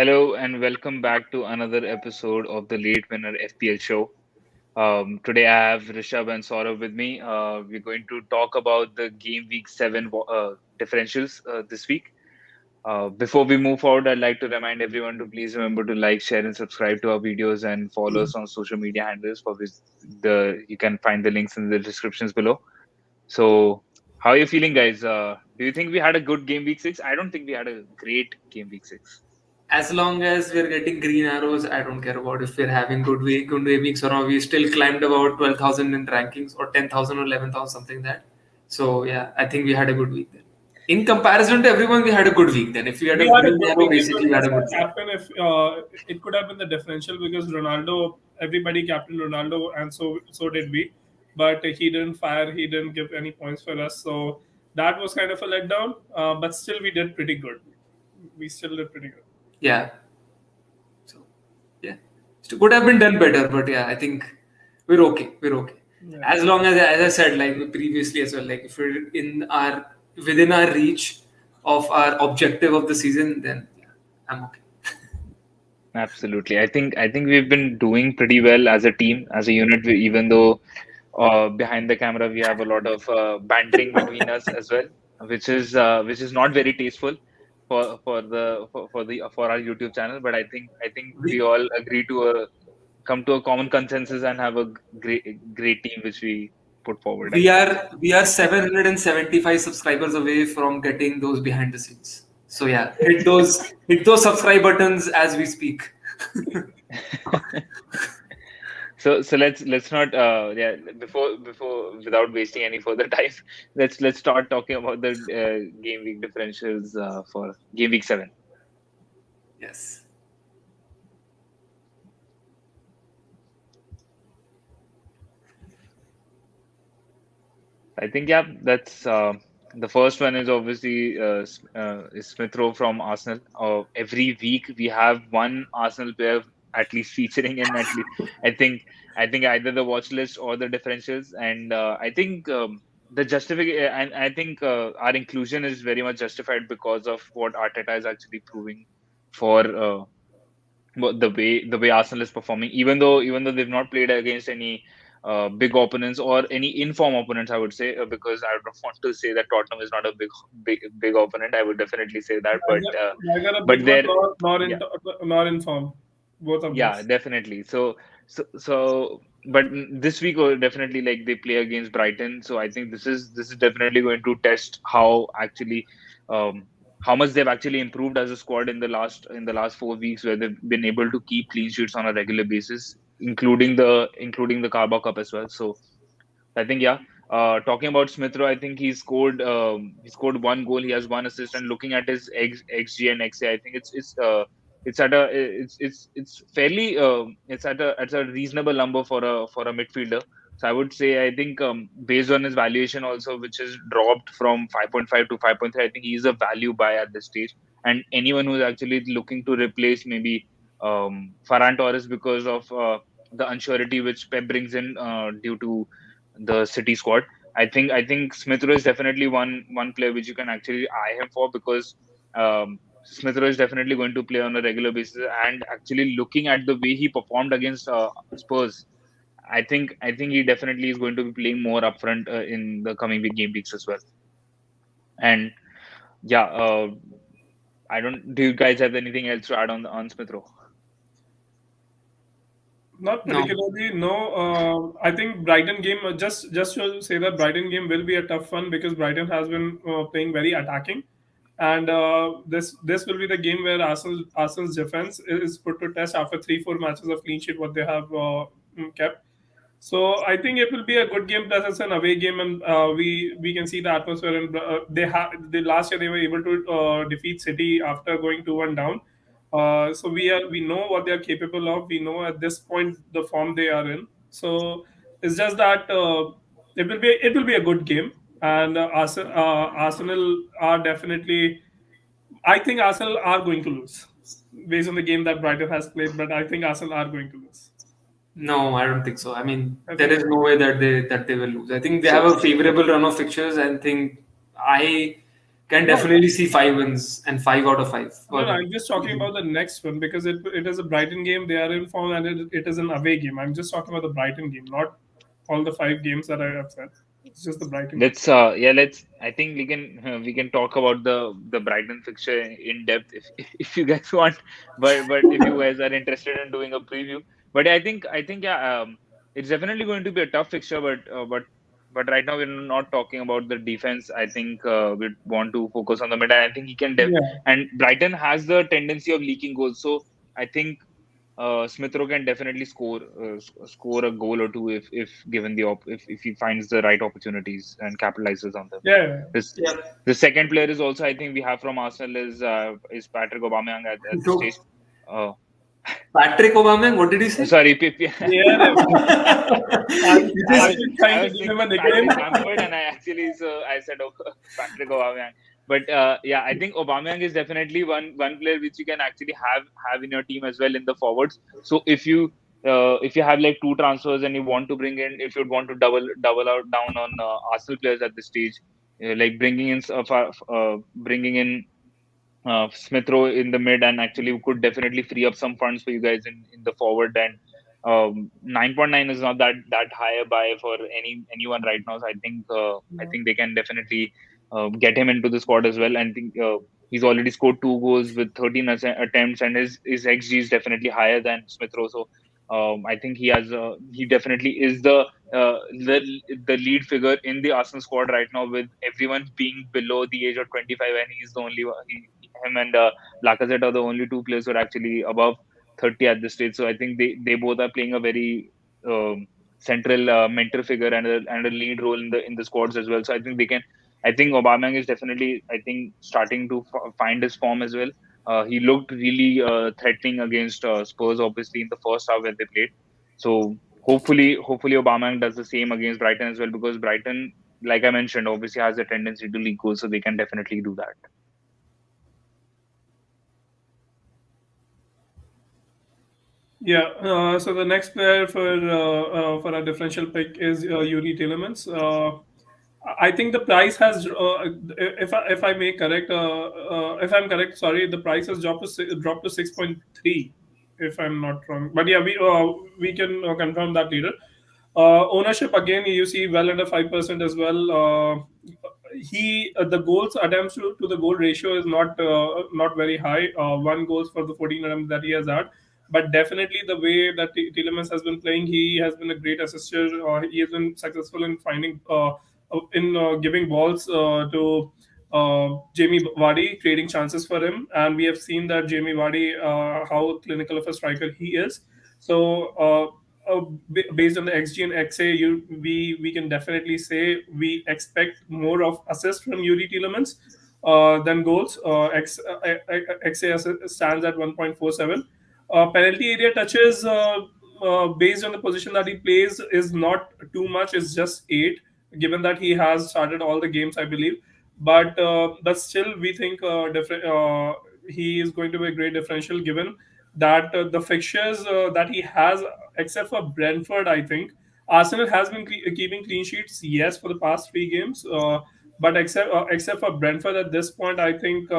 Hello and welcome back to another episode of the Late Winner FPL Show. Today I have Rishabh and Saurabh with me. We're going to talk about the Game Week 7 differentials this week. Before we move forward, I'd like to remind everyone to please remember to like, share, and subscribe to our videos and follow us on social media handles for which you can find the links in the descriptions below. So, how are you feeling, guys? Do you think we had a good Game Week 6? I don't think we had a great Game Week 6. As long as we're getting green arrows, I don't care about if we're having good weeks or not. We still climbed about 12,000 in rankings or 10,000 or 11,000, something like that. So yeah, I think we had a good week then. In comparison to everyone, we had a good week then. If we had We a had a green good arrow, week. If basically we it had was a good a week. captain, if it could have been the differential because Ronaldo, everybody captained Ronaldo, and so did we. But he didn't fire. He didn't give any points for us. So that was kind of a letdown. But still, we did pretty good. We still did pretty good. Yeah. So yeah, it could have been done better, but yeah, I think we're okay. We're okay. Yeah. As long as I said, like previously as well, like if we're within our reach of our objective of the season, then yeah, I'm okay. Absolutely. I think we've been doing pretty well as a team, as a unit, even though behind the camera we have a lot of bantering between us as well, which is not very tasteful for our YouTube channel. But I think we We, all agree to come to a common consensus and have a great team which we put forward. I we think. are 775 subscribers away from getting those behind the scenes. So yeah, hit those subscribe buttons as we speak. So let's not before without wasting any further time, let's start talking about the game week differentials for game week 7. Yes. I think that's the first one is obviously is Smith Rowe from Arsenal. Every week we have one Arsenal player at least featuring in at least. I think I think either the watch list or the differentials, and I think the justification. And I think our inclusion is very much justified because of what Arteta is actually proving for the way Arsenal is performing, even though they've not played against any big opponents or any inform opponents, I would say, because I don't want to say that Tottenham is not a big opponent. I would definitely say that, Neither a big but one they're yeah nor in form. Both of yeah these. definitely. So but this week definitely like they play against Brighton, so I think this is definitely going to test um, how much they've actually improved as a squad in the last 4 weeks, where they've been able to keep clean sheets on a regular basis, including the Carabao Cup as well. So I think talking about Smith Rowe, I think he scored one goal, he has one assist, and looking at his XG and XA, I think it's fairly it's a reasonable number for a midfielder. So I would say, I think based on his valuation also, which is dropped from 5.5 to 5.3, I think he's a value buy at this stage. And anyone who's actually looking to replace maybe Ferran Torres because of the unsurety which Pep brings in due to the City squad, I think Smith Rowe is definitely one player which you can actually eye him for, because Smith Rowe is definitely going to play on a regular basis. And actually looking at the way he performed against Spurs, I think he definitely is going to be playing more upfront in the coming game weeks as well. And yeah, I don't. Do you guys have anything else to add on Smith Rowe? Not No. particularly, no. I think Brighton game, just to say that Brighton game will be a tough one because Brighton has been playing very attacking, and this will be the game where Arsenal's defense is put to test after 3-4 matches of clean sheet what they have kept. So I think it will be a good game. Plus, it's an away game, and we can see the atmosphere. And they last year they were able to defeat City after going 2-1 down. So we know what they are capable of. We know at this point the form they are in. So it's just that it will be a good game, and Arsenal are definitely. I think Arsenal are going to lose based on the game that Brighton has played. But I think Arsenal are going to lose. No, I don't think so. I mean, I there think is no way that they will lose. I think they have So a favorable run of fixtures. I think I can definitely see 5 wins and 5 out of 5. No, I'm just talking about the next one because it is a Brighton game. They are in form and it is an away game. I'm just talking about the Brighton game, not all the 5 games that I have said. It's just the Brighton game. Let's I think we can talk about the Brighton fixture in depth if you guys want, but if you guys are interested in doing a preview. But I think it's definitely going to be a tough fixture, but right now we're not talking about the defense. I think we want to focus on the mid. I think he can and Brighton has the tendency of leaking goals, so I think Smith Rowe can definitely score a goal or two if given if he finds the right opportunities and capitalizes on them. The second player is also, I think we have from Arsenal is Patrick Aubameyang at this stage. Patrick Aubameyang, what did he say? Sorry, I said Patrick Aubameyang. But I think Aubameyang is definitely one player which you can actually have in your team as well in the forwards. So if you have like 2 transfers and you want to bring in, if you want to double out down on Arsenal players at this stage, like bringing in Smith Rowe in the mid, and actually could definitely free up some funds for you guys in the forward. And 9.9 is not that high a buy for anyone right now. So I think they can definitely get him into the squad as well. And I think he's already scored 2 goals with 13 attempts, and his XG is definitely higher than Smith Rowe. So I think he definitely is the lead figure in the Arsenal squad right now, with everyone being below the age of 25, and he's the only one. Him and Lacazette are the only 2 players who are actually above 30 at this stage. So I think they both are playing a very central mentor figure and a lead role in the squads as well. So I think Aubameyang is definitely starting to find his form as well. He looked really threatening against Spurs, obviously in the first half when they played. So hopefully Aubameyang does the same against Brighton as well, because Brighton, like I mentioned, obviously has a tendency to leak goals, so they can definitely do that. Yeah. So the next player for a differential pick is 𝗬𝗓𝗓 𝗬𝗓𝗓. I think the price has, if I may correct, if I'm correct, sorry, the price has dropped to 6.3, if I'm not wrong. But yeah, we can confirm that later. Ownership again, you see, well under 5% as well. The goals attempts to the goal ratio is not very high. 1 goals for the 14 attempts that he has had. But definitely the way that Tielemans has been playing, he has been a great assister. He has been successful in finding giving balls to Jamie Vardy, creating chances for him. And we have seen that Jamie Vardy, how clinical of a striker he is. So based on the XG and XA, we can definitely say we expect more of assists from Yuri Tielemans than goals. XA stands at 1.47. Penalty area touches, based on the position that he plays, is not too much. It's just 8, given that he has started all the games, I believe. But still, we think he is going to be a great differential, given that the fixtures that he has, except for Brentford, I think Arsenal has been keeping clean sheets, yes, for the past 3 games. But except for Brentford at this point, I think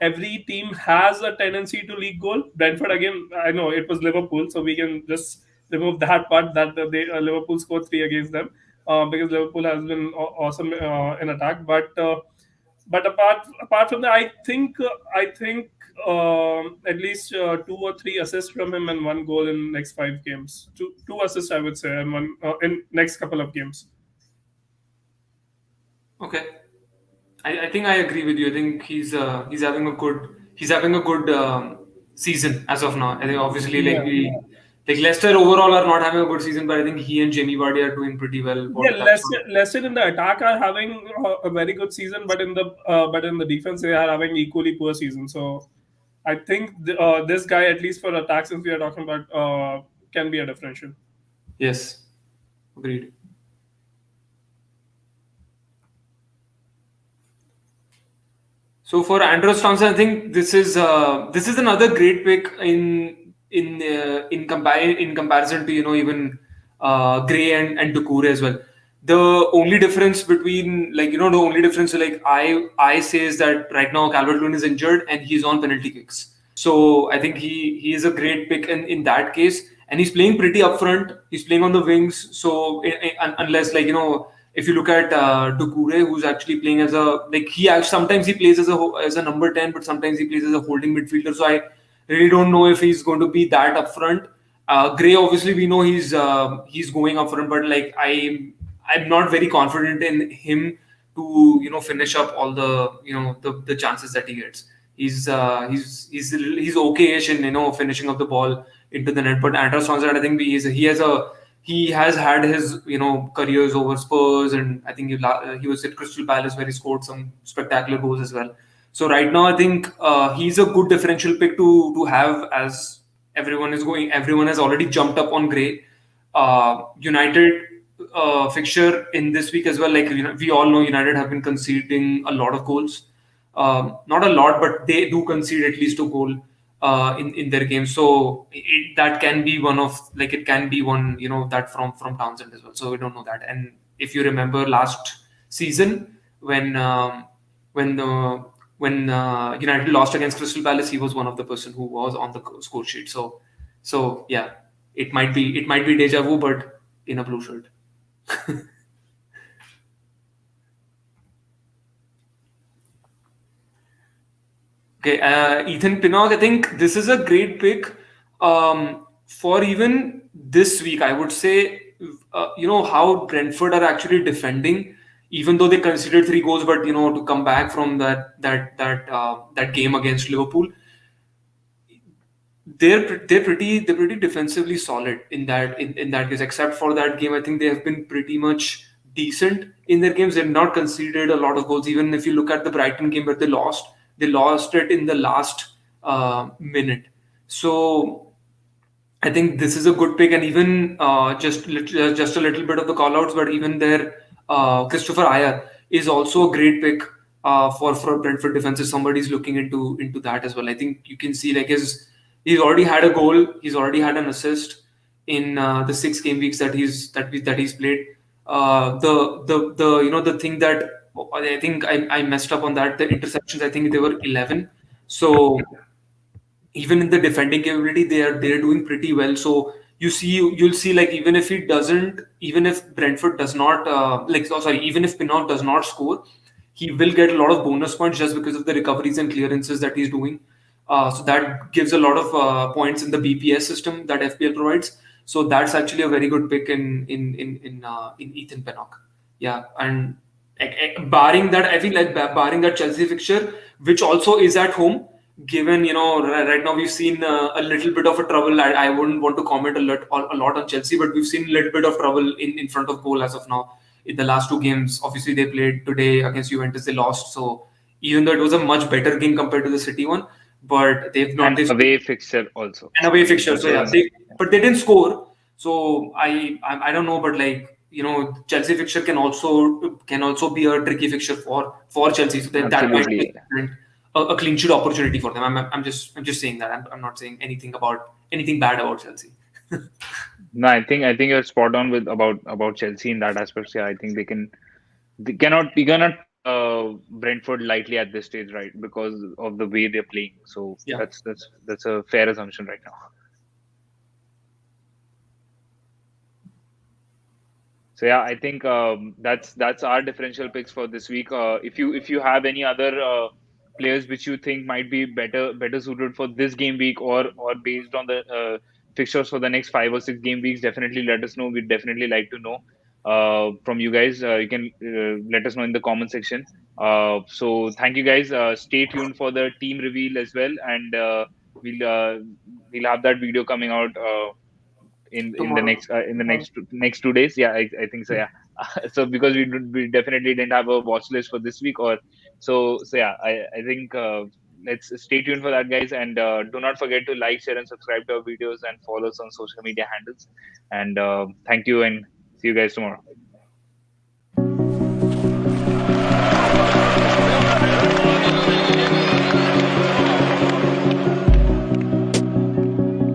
every team has a tendency to leak goal. Brentford, again, I know it was Liverpool, so we can just remove that part that Liverpool scored 3 against them, because Liverpool has been awesome in attack. But apart from that, I think at least 2 or 3 assists from him and 1 goal in next 5 games. Two assists, I would say, and 1 in next couple of games. Okay, I think I agree with you. I think he's having a good season as of now. I think obviously like Leicester overall are not having a good season, but I think he and Jamie Vardy are doing pretty well. Leicester in the attack are having a very good season, but in the defense they are having equally poor season. So I think this guy, at least for attack, since we are talking about, can be a differential. Yes, agreed. So for Andros Townsend, I think this is another great pick in comparison to even Gray and Doucouré as well. The only difference between the only difference I say is that right now Calvert-Lewin is injured and he's on penalty kicks. So I think he is a great pick in that case, and he's playing pretty upfront. He's playing on the wings. So unless if you look at Doucouré, who's actually playing as a sometimes he plays as a number 10, but sometimes he plays as a holding midfielder. So I really don't know if he's going to be that upfront. Gray, obviously, we know he's going upfront, but I'm not very confident in him to finish up all the chances that he gets. He's okay-ish in finishing up the ball into the net, but Andros Townsend, I think he has had his careers over Spurs, and I think he was at Crystal Palace where he scored some spectacular goals as well. So right now I think he's a good differential pick to have, as everyone has already jumped up on Gray. United fixture in this week as well. We all know United have been conceding a lot of goals. Not a lot, but they do concede at least a goal in their games. So that can be one that from Townsend as well. So we don't know that. And if you remember last season when United lost against Crystal Palace, he was one of the person who was on the score sheet. So yeah, it might be deja vu, but in a blue shirt. Okay, 𝗕𝗲𝗏, I think this is a great pick for even this week. I would say, how Brentford are actually defending, even though they conceded 3 goals, but to come back from that game against Liverpool, they're pretty defensively solid in that case. Except for that game, I think they have been pretty much decent in their games. They've not conceded a lot of goals. Even if you look at the Brighton game where they lost it in the last minute. So I think this is a good pick, and even just a little bit of the call outs, but even their Christopher Ajer is also a great pick for Brentford defense. If somebody's looking into that as well, I think you can see he's already had a goal, he's already had an assist in the 6 game weeks that he's played. The thing that I think I messed up on that, the interceptions, I think they were 11. So even in the defending capability, they're doing pretty well. So you'll see even if Brentford does not even if Pinnock does not score, he will get a lot of bonus points just because of the recoveries and clearances that he's doing. So that gives a lot of points in the BPS system that FPL provides. So that's actually a very good pick in Ethan Pinnock. Yeah, and barring that, I feel barring that Chelsea fixture, which also is at home. Given right now we've seen a little bit of a trouble. I wouldn't want to comment a lot on Chelsea, but we've seen a little bit of trouble in front of goal as of now in the last 2 games. Obviously, they played today against Juventus. They lost. So even though it was a much better game compared to the City one, but they've not. And away fixture also. An away fixture. So yeah, but they didn't score. So I don't know, but Chelsea fixture can also be a tricky fixture for Chelsea. So that might be a clean sheet opportunity for them. I'm just saying that. I'm not saying anything bad about Chelsea. No, I think you're spot on with about Chelsea in that aspect. Yeah, I think you cannot take Brentford lightly at this stage, right? Because of the way they're playing. So yeah, that's a fair assumption right now. So yeah, I think that's our differential picks for this week. If you have any other players which you think might be better suited for this game week or based on the fixtures for the next 5 or 6 game weeks, definitely let us know. We'd definitely like to know from you guys. You can let us know in the comment section. So thank you guys. Stay tuned for the team reveal as well, and we'll have that video coming out in the next 2 days. Yeah, I think so. Yeah. So because we definitely didn't have a watch list for this week, or so yeah, I think let's stay tuned for that, guys, and do not forget to like, share, and subscribe to our videos and follow us on social media handles. And thank you, and see you guys tomorrow.